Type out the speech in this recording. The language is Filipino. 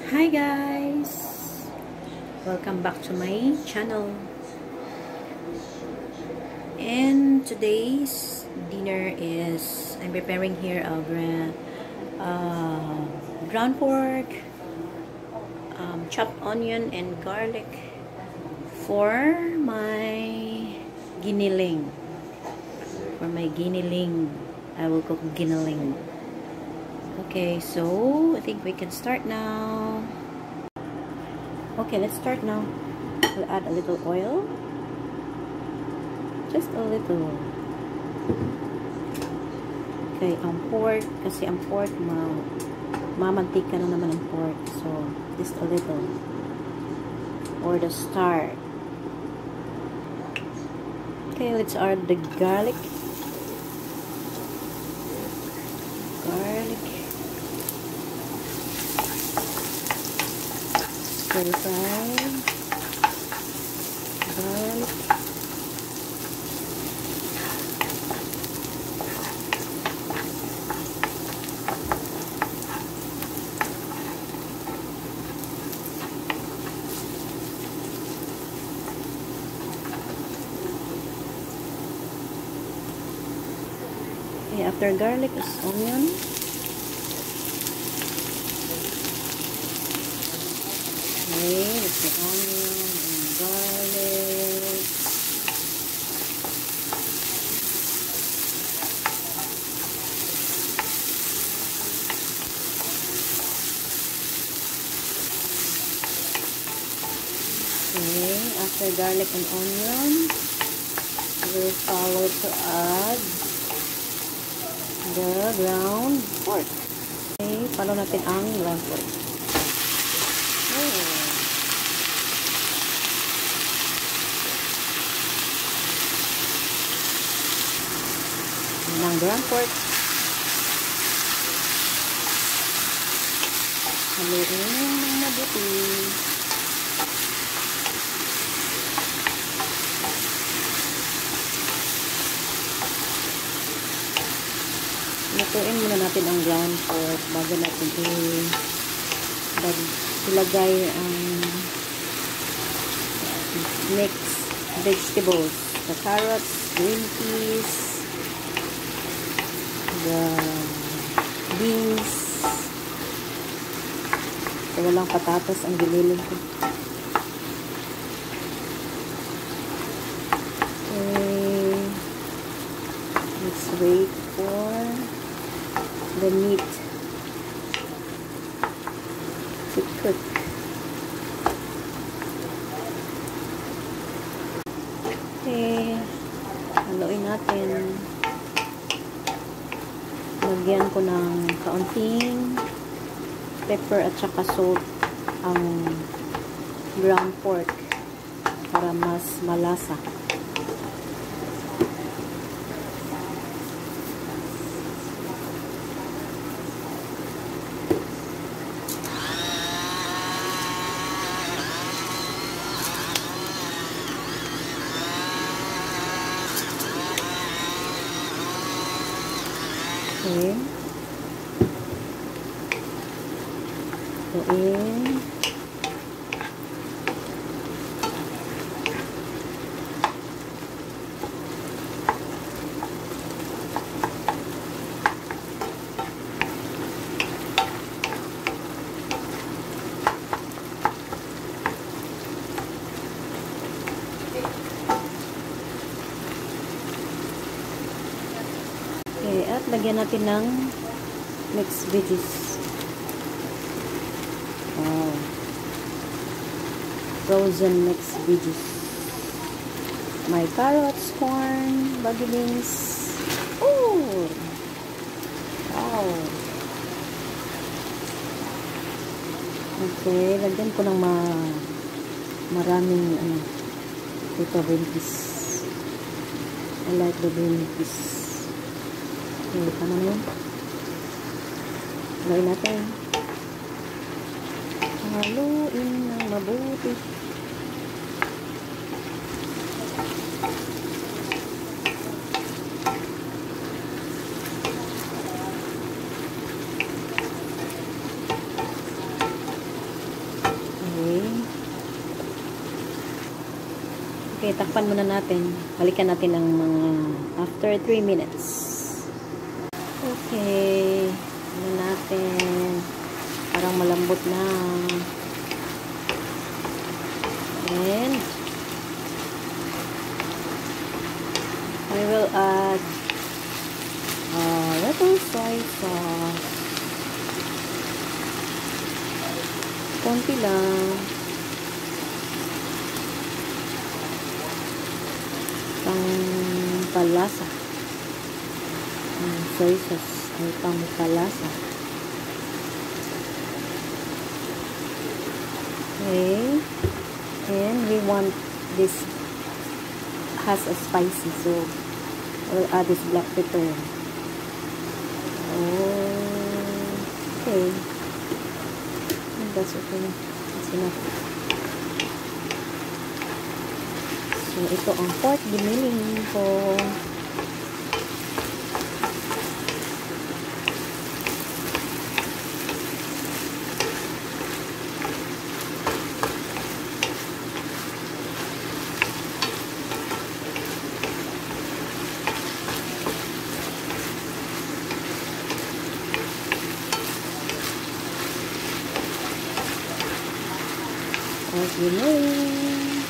Hi guys! Welcome back to my channel. And today's dinner is I'm preparing here a ground pork, chopped onion and garlic for my giniling. I will cook giniling. Okay, so I think we can start now. Okay, let's start now. We'll add a little oil. Just a little. Okay, ang pork, kasi ang pork, mamantika na naman ang pork. So, just a little. For the start. Okay, let's add the garlic. Stir fry. Garlic. Okay, after garlic is onion. Okay, it's the onion and garlic. Okay, after garlic and onion, we'll follow to add the ground pork. Okay, follow natin ang ground pork. Ng ground pork. Haluin ng mabuti. Lutuin muna natin ang ground pork bago natin ilagay ang mixed vegetables. The carrots, green peas, the beans. So, walang patatas ang giniling ko. Okay. Let's wait for the meat to cook. Okay. Haluin natin. Lagyan ko ng kaunting pepper at saka salt ang ground pork para mas malasa. Okay. Tuin. Okay, at lagyan natin ng mixed veggies. Wow. Frozen mixed veggies. My carrots, corn, baby beans. Oh! Wow. Okay, lagyan ko ng maraming ito, green peas. I like the green peas. Okay, tama na yun. Haluin natin. Haluin ng mabuti. Okay, takpan muna natin. Balikan natin ang mga after 3 minutes. Okay. Ano natin. Parang malambot na. And I will add little soy sauce. Konti lang. Pampalasa. Soy sauce ay pampalasa. Okay. And we want this has a spicy, so we'll add this black pepper. Okay. That's okay. That's enough. So, ito ang pork giniling ko. Pork giniling.